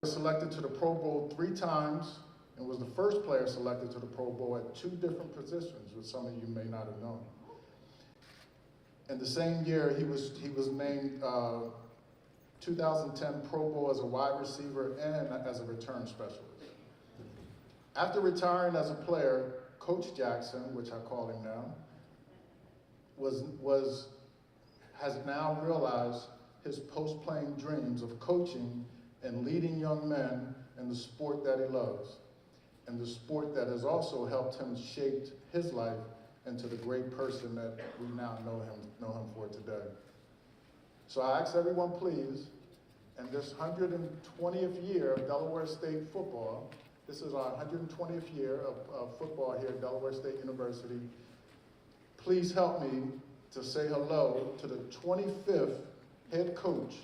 Selected to the Pro Bowl 3 times and was the first player selected to the Pro Bowl at 2 different positions, which some of you may not have known. In the same year, he was named 2010 Pro Bowl as a wide receiver and as a return specialist. After retiring as a player, Coach Jackson, which I call him now, has now realized his post-playing dreams of coaching and leading young men in the sport that he loves, and the sport that has also helped him shape his life into the great person that we now know him for today. So I ask everyone, please, in this 120th year of Delaware State football, this is our 120th year of football here at Delaware State University, please help me to say hello to the 25th head coach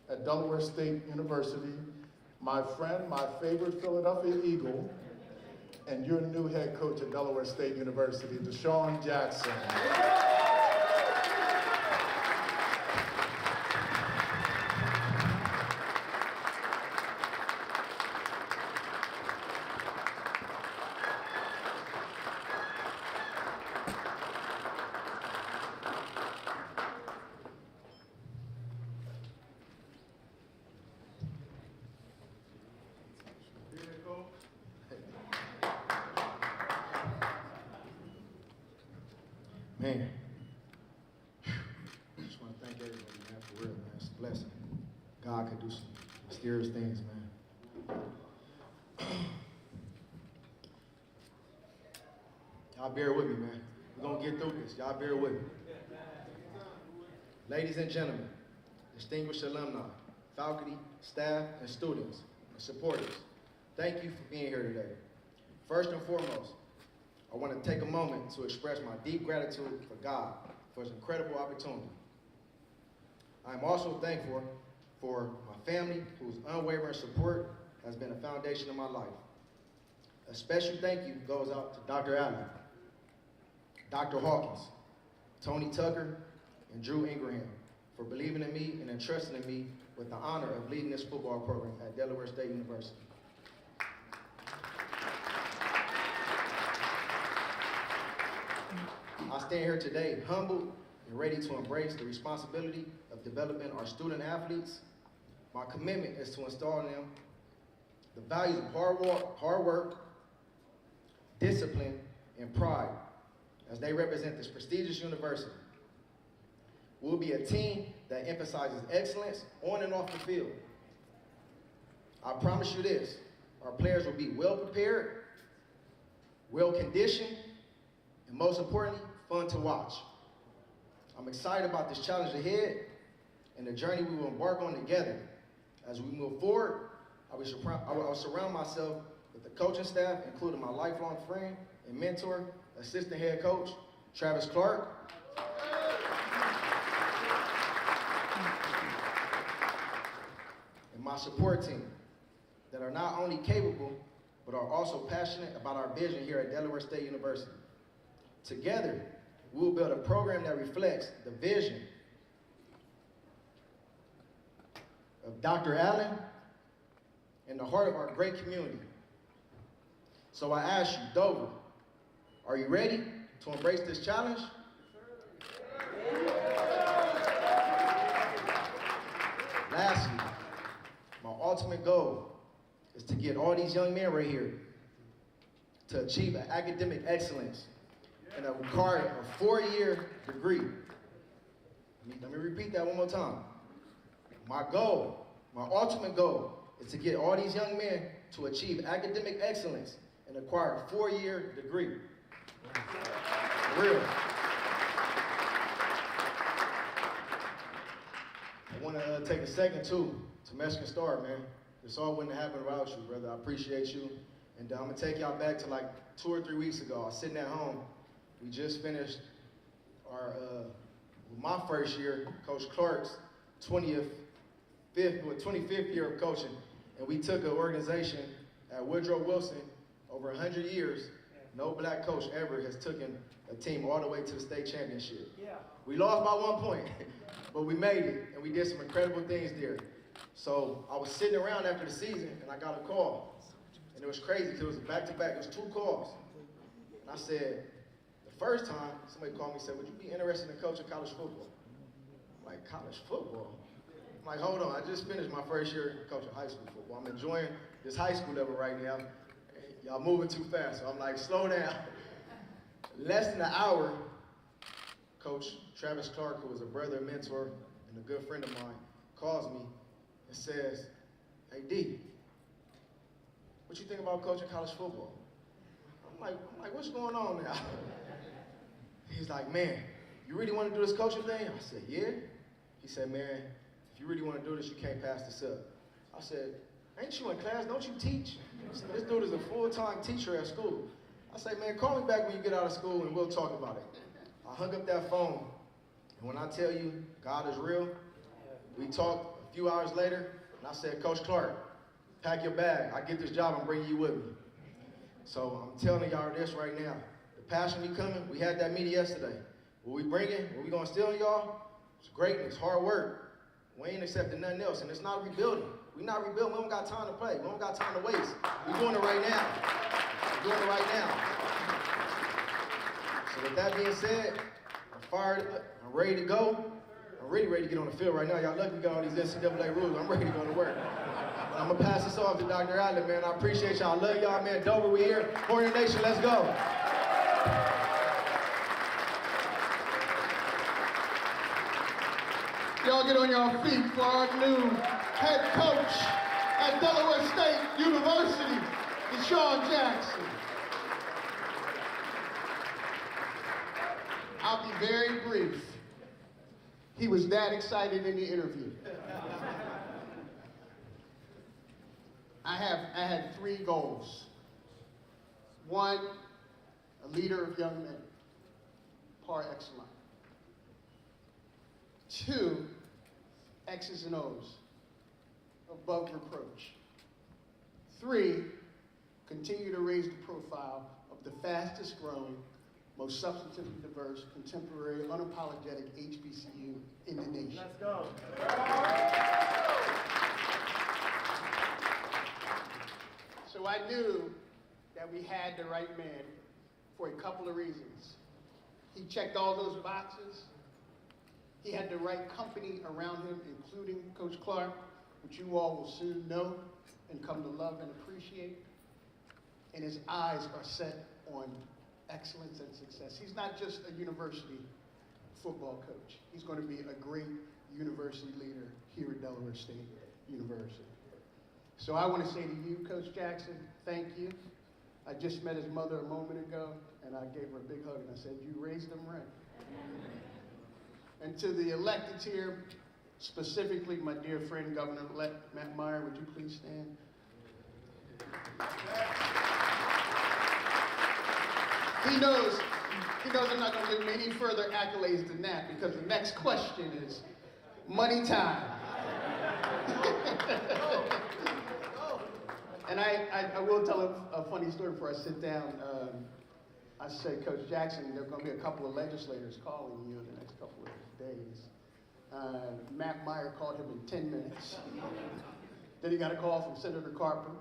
at Delaware State University, my friend, my favorite Philadelphia Eagle, and your new head coach at Delaware State University, DeSean Jackson. Man, I just want to thank everybody, man, for real, man. It's a blessing. God can do some mysterious things, man. Y'all bear with me, man. We're going to get through this. Y'all bear with me. Ladies and gentlemen, distinguished alumni, faculty, staff, and students, and supporters, thank you for being here today. First and foremost, I want to take a moment to express my deep gratitude for God for his incredible opportunity. I am also thankful for my family, whose unwavering support has been a foundation of my life. A special thank you goes out to Dr. Allen, Dr. Hawkins, Tony Tucker, and Drew Ingraham for believing in me and entrusting in me with the honor of leading this football program at Delaware State University. I stand here today humbled and ready to embrace the responsibility of developing our student athletes. My commitment is to install in them the values of hard work, discipline, and pride as they represent this prestigious university. We'll be a team that emphasizes excellence on and off the field. I promise you this, our players will be well prepared, well conditioned, and most importantly, fun to watch. I'm excited about this challenge ahead and the journey we will embark on together. As we move forward, I will surround myself with the coaching staff, including my lifelong friend and mentor, assistant head coach, Travis Clark. And my support team that are not only capable, but are also passionate about our vision here at Delaware State University. Together, we will build a program that reflects the vision of Dr. Allen and the heart of our great community. So I ask you, Dover, are you ready to embrace this challenge? Lastly, my ultimate goal is to get all these young men right here to achieve an academic excellence and acquire a 4-year degree. Let me repeat that one more time. My goal, my ultimate goal, is to get all these young men to achieve academic excellence and acquire a 4-year degree. For real. I want to take a second too to Mexican Star, man. This all wouldn't have happened without you, brother. I appreciate you. And I'm gonna take y'all back to like 2 or 3 weeks ago. I was sitting at home. We just finished our my first year, Coach Clark's 25th year of coaching, and we took an organization at Woodrow Wilson over 100 years. No black coach ever has taken a team all the way to the state championship. Yeah. We lost by 1 point, but we made it, and we did some incredible things there. So I was sitting around after the season, and I got a call. And it was crazy, because it was a back-to-back. It was 2 calls. And I said, the first time, somebody called me and said, would you be interested in coaching college football? I'm like, college football? I'm like, hold on, I just finished my first year coaching high school football. I'm enjoying this high school level right now. Y'all moving too fast, so I'm like, slow down. Less than an hour, Coach Travis Clark, who was a brother, mentor, and a good friend of mine, calls me and says, hey, D, what you think about coaching college football? I'm like, what's going on now? He's like, man, you really want to do this coaching thing? I said, yeah. He said, man, if you really want to do this, you can't pass this up. I said, ain't you in class? Don't you teach? Said, this dude is a full-time teacher at school. I said, man, call me back when you get out of school and we'll talk about it. I hung up that phone, and when I tell you God is real, we talked a few hours later, and I said, Coach Clark, pack your bag. I get this job, I'm bringing you with me. So I'm telling y'all this right now. The passion be coming. We had that meeting yesterday. What we bringing, what we gonna steal on y'all, it's greatness, hard work. We ain't accepting nothing else, and it's not rebuilding. We not rebuilding, we don't got time to play. We don't got time to waste. We doing it right now. We're doing it right now. So with that being said, I'm fired up, I'm ready to go. I'm really ready to get on the field right now. Y'all lucky we got all these NCAA rules. I'm ready to go to work. But I'm gonna pass this off to Dr. Allen, man. I appreciate y'all. I love y'all, man. Dover, we here. Hornet Nation, let's go. Y'all get on your feet for our new head coach at Delaware State University, DeSean Jackson. I'll be very brief. He was that excited in the interview. I had 3 goals. 1, a leader of young men, par excellence. 2, X's and O's, above reproach. 3, continue to raise the profile of the fastest growing, most substantively diverse, contemporary, unapologetic HBCU in the nation. Let's go. So I knew that we had the right man for a couple of reasons. He checked all those boxes. He had the right company around him, including Coach Clark, which you all will soon know and come to love and appreciate. And his eyes are set on excellence and success. He's not just a university football coach. He's going to be a great university leader here at Delaware State University. So I want to say to you, Coach Jackson, thank you. I just met his mother a moment ago, and I gave her a big hug, and I said, you raised them right. And to the electeds here, specifically my dear friend, Governor-elect Matt Meyer, would you please stand? He knows I'm not going to give him any further accolades than that, because the next question is money time. And I will tell a funny story before I sit down. I said, Coach Jackson, there are going to be a couple of legislators calling you in the next couple of days. Matt Meyer called him in 10 minutes. Then he got a call from Senator Carper.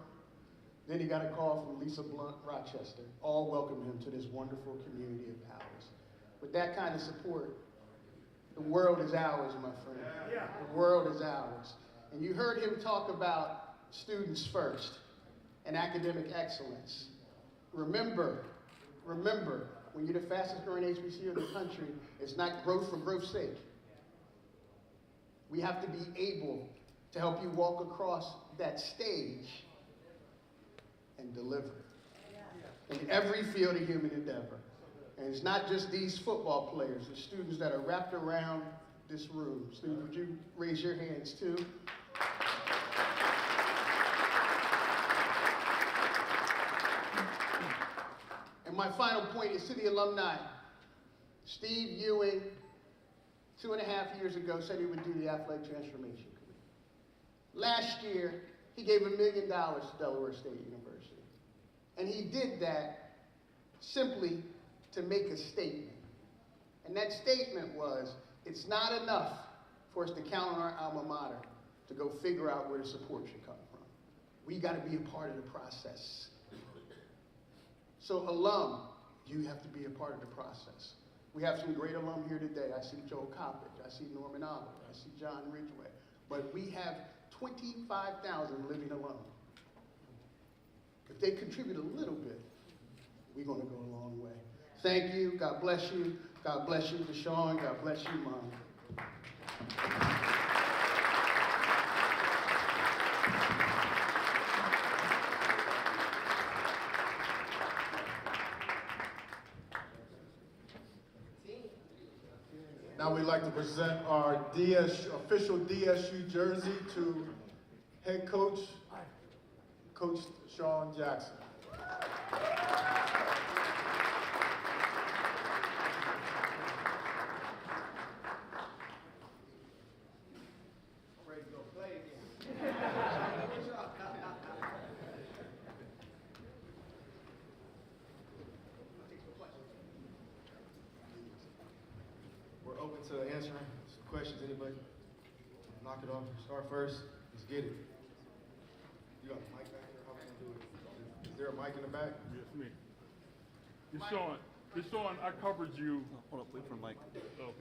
Then he got a call from Lisa Blunt, Rochester. All welcomed him to this wonderful community of ours. With that kind of support, the world is ours, my friend. The world is ours. And you heard him talk about students first and academic excellence. Remember, when you're the fastest growing HBCU in the country, it's not growth for growth's sake. We have to be able to help you walk across that stage and deliver in every field of human endeavor. And it's not just these football players, the students that are wrapped around this room. Students, would you raise your hands too? And my final point is to the alumni. Steve Ewing, 2.5 years ago, said he would do the athletic transformation committee. Last year, he gave $1 million to Delaware State University. And he did that simply to make a statement. And that statement was, it's not enough for us to count on our alma mater. to go figure out where the support should come from. We got to be a part of the process. So alum, you have to be a part of the process. We have some great alum here today. I see Joe Coppage, I see Norman Oliver, I see John Ridgway. But we have 25,000 living alum. If they contribute a little bit, we're going to go a long way. Thank you. God bless you. God bless you, DeSean. God bless you, Mom. Now we'd like to present our official DSU jersey to head coach, Coach DeSean Jackson. Ready to go play again. We're open to answering some questions. Anybody? Knock it off. Start first. Let's get it. You got the mic back there? How we gonna do it? Is there a mic in the back? Yes, me. DeSean, I covered you. Hold up, wait for Mike. Okay.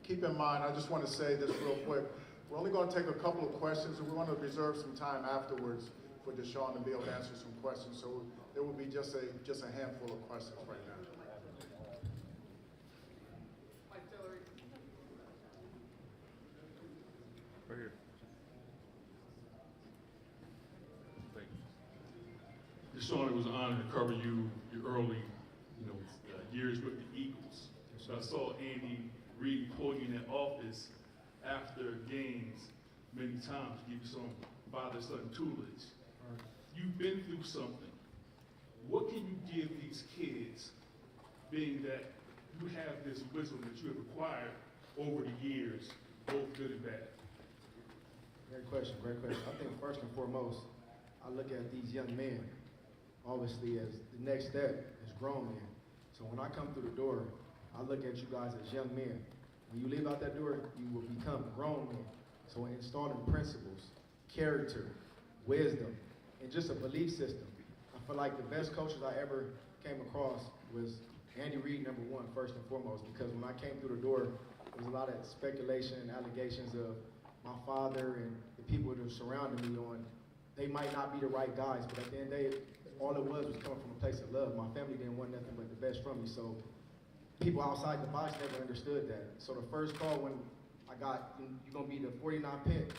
Keep in mind, I just want to say this real quick. We're only going to take a couple of questions, and we want to reserve some time afterwards for DeSean to be able to answer some questions. So there will be just a handful of questions right now. Right here. Thank you. DeSean, it was an honor to cover you your early, years with the Eagles. So I saw Andy Reid pull you in that office after games many times, give you some father-son tutelage. You've been through something. What can you give these kids, being that you have this wisdom that you have acquired over the years, both good and bad? Great question, great question. I think first and foremost, I look at these young men, obviously, as the next step is grown men. So when I come through the door, I look at you guys as young men. When you leave out that door, you will become grown men. So installing principles, character, wisdom, and just a belief system. I feel like the best coaches I ever came across was Andy Reid, number one, first and foremost, because when I came through the door, there was a lot of speculation and allegations of my father and the people that were surrounding me on, they might not be the right guys, but at the end of the day, all it was coming from a place of love. My family didn't want nothing but the best from me, so people outside the box never understood that. So the first call when I got, you're gonna be the 49 pick,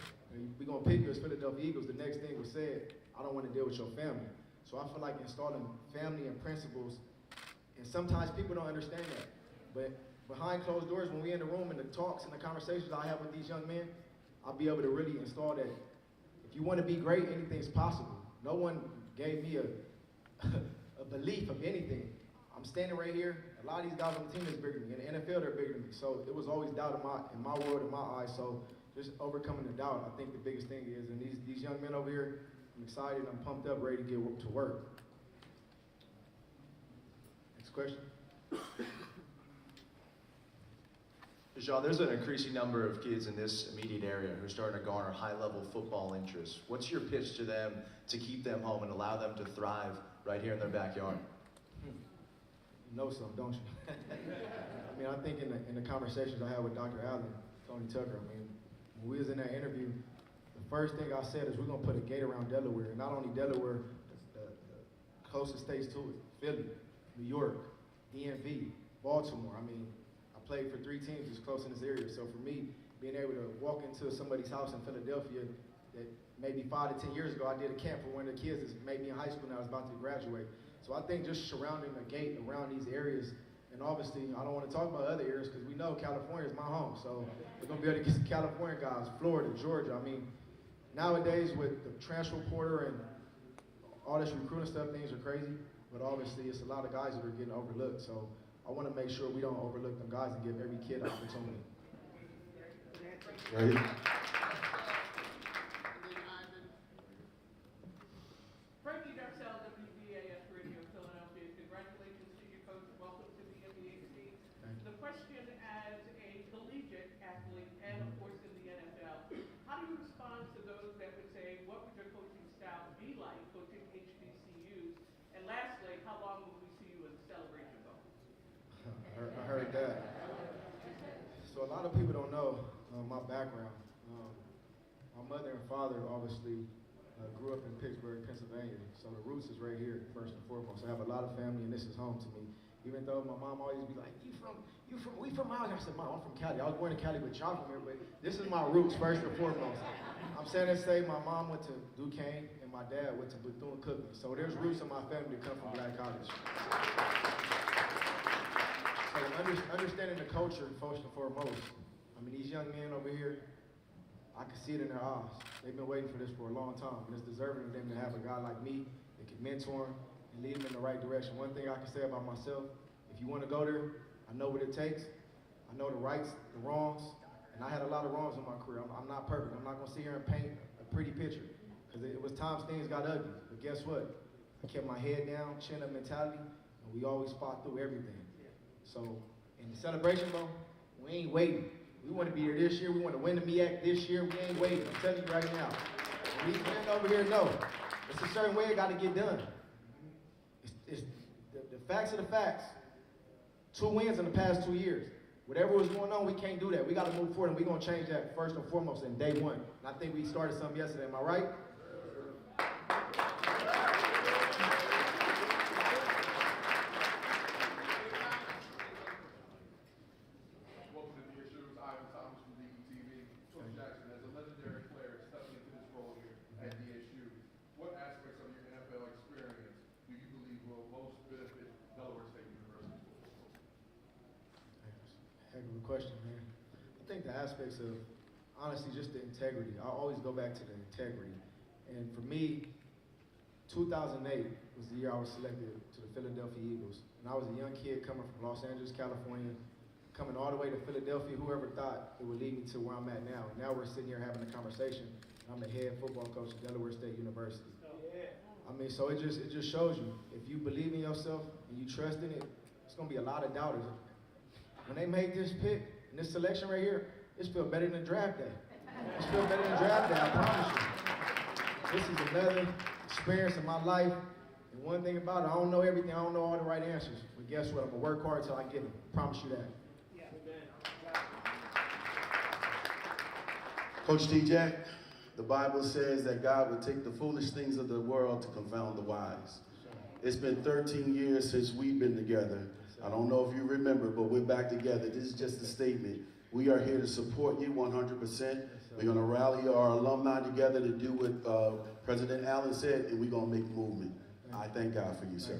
we're gonna pick you as Philadelphia Eagles, the next thing was said, I don't wanna deal with your family. So I feel like installing family and principles, and sometimes people don't understand that, but behind closed doors, when we're in the room and the talks and the conversations I have with these young men, I'll be able to really install that if you want to be great, anything's possible. No one gave me a belief of anything. I'm standing right here. A lot of these guys on the team is bigger than me. In the NFL, they're bigger than me. So it was always doubt in my world, in my eyes. So just overcoming the doubt, I think the biggest thing is. And these young men over here, I'm excited. I'm pumped up, ready to get to work. Next question. DeSean, there's an increasing number of kids in this immediate area who are starting to garner high-level football interest. What's your pitch to them to keep them home and allow them to thrive right here in their backyard? You know something, don't you? I mean, I think in the conversations I had with Dr. Allen, Tony Tucker, I mean, when we was in that interview, the first thing I said is we're going to put a gate around Delaware. And not only Delaware, the closest states to it, Philly, New York, DMV, Baltimore. I mean, I played for 3 teams that's close in this area. So for me, being able to walk into somebody's house in Philadelphia that maybe 5 to 10 years ago I did a camp for one of the kids that's maybe in high school now, I was about to graduate. So I think just surrounding a gate around these areas, and obviously I don't want to talk about other areas because we know California is my home. So we're going to be able to get some California guys, Florida, Georgia. I mean, nowadays with the transfer portal and all this recruiting stuff, things are crazy. But obviously it's a lot of guys that are getting overlooked. So I want to make sure we don't overlook them guys and give every kid an opportunity. Right. The question as a collegiate athlete and, of course, in the NFL, that. So a lot of people don't know my background. My mother and father obviously grew up in Pittsburgh, Pennsylvania. So the roots is right here, first and foremost. I have a lot of family, and this is home to me. Even though my mom always be like, we from out here. I said, Mom, I'm from Cali. I was born in Cali, but y'all from here, but this is my roots, first and foremost. I'm saying to say my mom went to Duquesne, and my dad went to Bethune-Cookman. So there's roots in my family that come from Black College. So understanding the culture, first and foremost. I mean, these young men over here, I can see it in their eyes. They've been waiting for this for a long time, and it's deserving of them to have a guy like me that can mentor them and lead them in the right direction. One thing I can say about myself, if you want to go there, I know what it takes. I know the rights, the wrongs, and I had a lot of wrongs in my career. I'm not perfect. I'm not going to sit here and paint a pretty picture, because it was times things got ugly. But guess what? I kept my head down, chin up mentality, and we always fought through everything. So in the celebration, bro, we ain't waiting. We want to be here this year. We want to win the MEAC this year. We ain't waiting. I'm telling you right now. These men over here know it's a certain way it got to get done. It's the facts are the facts. 2 wins in the past 2 years. Whatever was going on, we can't do that. We got to move forward, and we're going to change that first and foremost in day one. And I think we started something yesterday. Am I right? Question, man. I think the aspects of, honestly, just the integrity. I always go back to the integrity. And for me, 2008 was the year I was selected to the Philadelphia Eagles. And I was a young kid coming from Los Angeles, California, coming all the way to Philadelphia. Whoever thought it would lead me to where I'm at now. And now we're sitting here having a conversation. I'm the head football coach at Delaware State University. I mean, so it just shows you, if you believe in yourself and you trust in it, it's gonna be a lot of doubters. When they made this pick, and this selection right here, it's feel better than draft day. It's feel better than draft day, I promise you. This is another experience in my life. And one thing about it, I don't know everything, I don't know all the right answers. But guess what, I'm gonna work hard till I get them. Promise you that. Yeah. Coach T-Jack, the Bible says that God would take the foolish things of the world to confound the wise. It's been 13 years since we've been together. I don't know if you remember, but we're back together. This is just a statement. We are here to support you 100%. We're going to rally our alumni together to do what President Allen said, and we're going to make movement. I thank God for you, sir.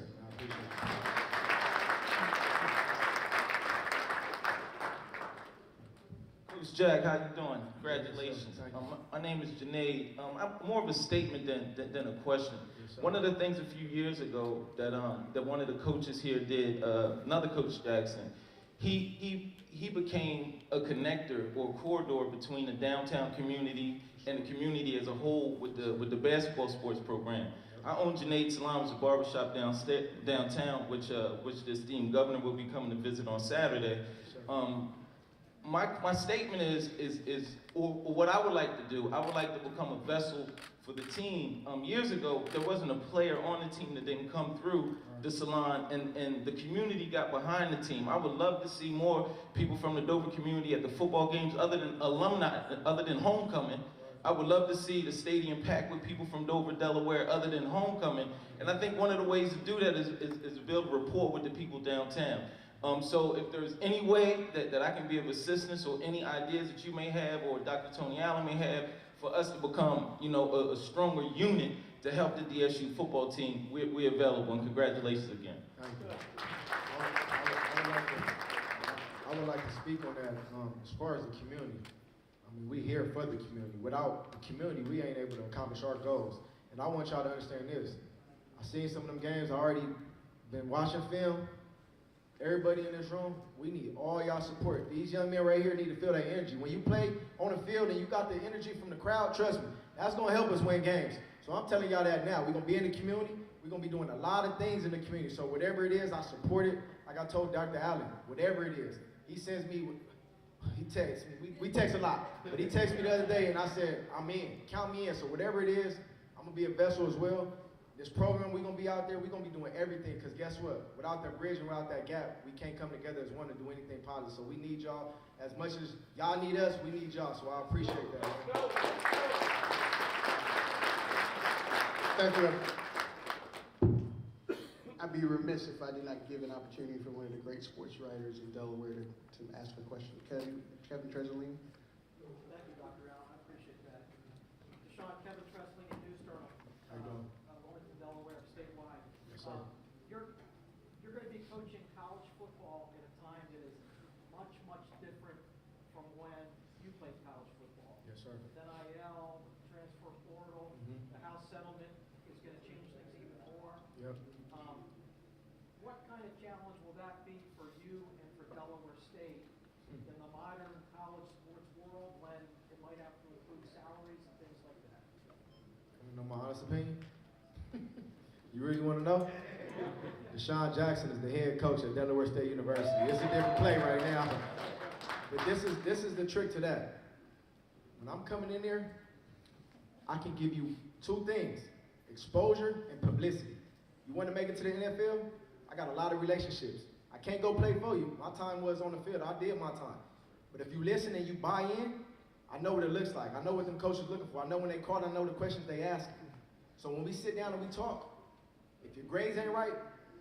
Coach Jack, how you doing? Congratulations. My name is Janae. I'm more of a statement than a question. One of the things a few years ago that one of the coaches here did, another Coach Jackson, he became a connector or a corridor between the downtown community and the community as a whole with the basketball sports program. I own Janae's Salams, a barbershop downtown, which the esteemed governor will be coming to visit on Saturday. My statement is what I would like to do. I would like to become a vessel for the team. Years ago, there wasn't a player on the team that didn't come through the salon, and the community got behind the team. I would love to see more people from the Dover community at the football games, other than alumni, other than homecoming. I would love to see the stadium packed with people from Dover, Delaware, other than homecoming. And I think one of the ways to do that is build rapport with the people downtown. So if there's any way that I can be of assistance, or any ideas that you may have, or Dr. Tony Allen may have, for us to become, a stronger unit to help the DSU football team, we're available, and congratulations again. Thank you. I would like to speak on that. As far as the community, I mean, we're here for the community. Without the community, we ain't able to accomplish our goals. And I want y'all to understand this. I've seen some of them games. I already been watching film. Everybody in this room, we need all y'all support. These young men right here need to feel that energy. When you play on the field and you got the energy from the crowd, trust me, that's gonna help us win games. So I'm telling y'all that now. We're gonna be in the community. We're gonna be doing a lot of things in the community. So whatever it is, I support it. Like I told Dr. Allen, whatever it is. He sends me, he texts me. We text a lot. But he texted me the other day and I said, I'm in. Count me in. So whatever it is, I'm gonna be a vessel as well. This program, we're gonna be out there, we're gonna be doing everything, because guess what? Without that bridge and without that gap, we can't come together as one to do anything positive. So we need y'all. As much as y'all need us, we need y'all. So I appreciate that. Thank you. I'd be remiss if I did not give an opportunity for one of the great sports writers in Delaware to ask a question. Kevin Tresolini. Thank you, Dr. Allen. I appreciate that. DeSean, Kevin Tressling in New Sterling. How you doing? Going to Delaware statewide. Yes, sir. You're going to be coaching college football at a time that is much, much different from when you played college football. Yes, sir. With NIL, transfer portal, the house settlement is going to change things even more. Yep. What kind of challenge will that be for you and for Delaware State in the modern college sports world when it might have to include salaries and things like that? You know my honest opinion? You really want to know? DeSean Jackson is the head coach at Delaware State University. It's a different play right now. But this is the trick to that. When I'm coming in there, I can give you two things: exposure and publicity. You want to make it to the NFL? I got a lot of relationships. I can't go play for you. My time was on the field. I did my time. But if you listen and you buy in, I know what it looks like. I know what them coaches looking for. I know when they call, I know the questions they ask. So when we sit down and we talk, if your grades ain't right,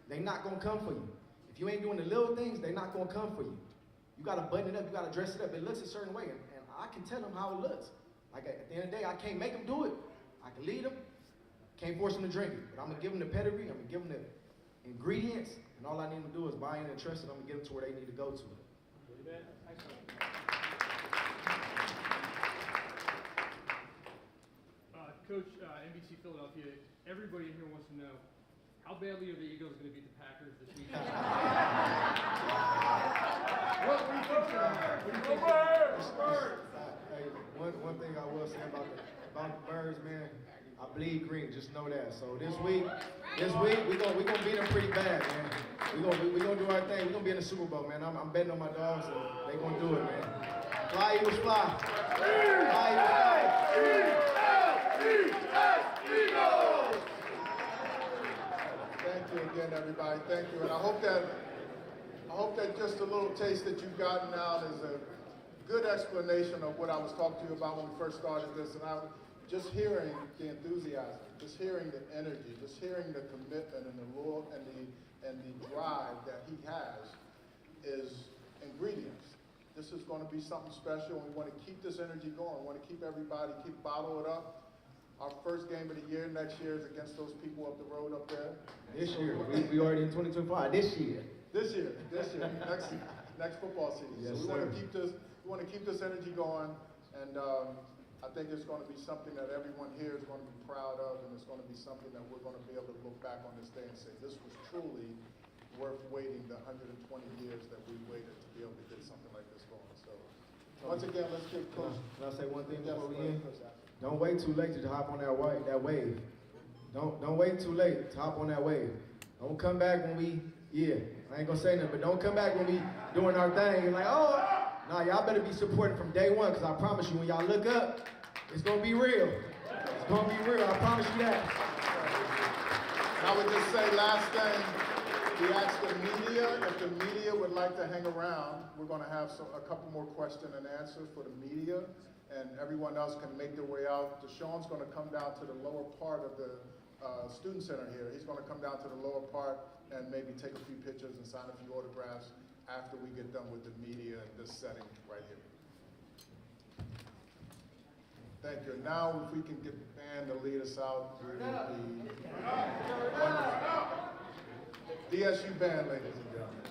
they not gonna come for you. If you ain't doing the little things, they not gonna come for you. You gotta button it up, you gotta dress it up. It looks a certain way, and I can tell them how it looks. Like at the end of the day, I can't make them do it. I can lead them, can't force them to drink it. But I'm gonna give them the pedigree, I'm gonna give them the ingredients, and all I need them to do is buy in and trust it. I'm gonna get them to where they need to go to. Coach, NBC Philadelphia, everybody in here wants to know, how badly are the Eagles going to beat the Packers this weekend? What do you think? Hey, one thing I will say about the Birds, man, I bleed green, just know that. So this week we gonna beat them pretty bad, man. We gonna do our thing. We gonna be in the Super Bowl, man. I'm betting on my dogs, and they gonna do it, man. Fly Eagles, fly. Fly Eagles, fly. Thank you again, everybody. Thank you. And I hope that just a little taste that you've gotten out is a good explanation of what I was talking to you about when we first started this. And just hearing the enthusiasm, just hearing the energy, just hearing the commitment and the lure and the drive that he has is ingredients. This is going to be something special, and we want to keep this energy going. We want to keep everybody, bottle it up. Our first game of the year next year is against those people up the road up there. This year, we already in 2025. This year, next football season. Yes, so we want to sir. keep this energy going, and I think it's going to be something that everyone here is going to be proud of, and it's going to be something that we're going to be able to look back on this day and say, this was truly worth waiting the 120 years that we waited to be able to get something like this going. So once again, let's give Coach. Can I say one thing Yes, before we please. end? Don't wait too late to hop on that wave. Don't wait too late to hop on that wave. Don't come back when I ain't gonna say nothing, but don't come back when we doing our thing. You're like, oh, nah, y'all better be supporting from day one, because I promise you, when y'all look up, it's gonna be real. It's gonna be real, I promise you that. I would just say last thing, we asked the media, if the media would like to hang around, we're gonna have a couple more question and answers for the media, and everyone else can make their way out. DeSean's gonna come down to the lower part of the student center here. He's gonna come down to the lower part and maybe take a few pictures and sign a few autographs after we get done with the media in this setting right here. Thank you. Now, if we can get the band to lead us out, it would be wonderful. DSU band, ladies and gentlemen.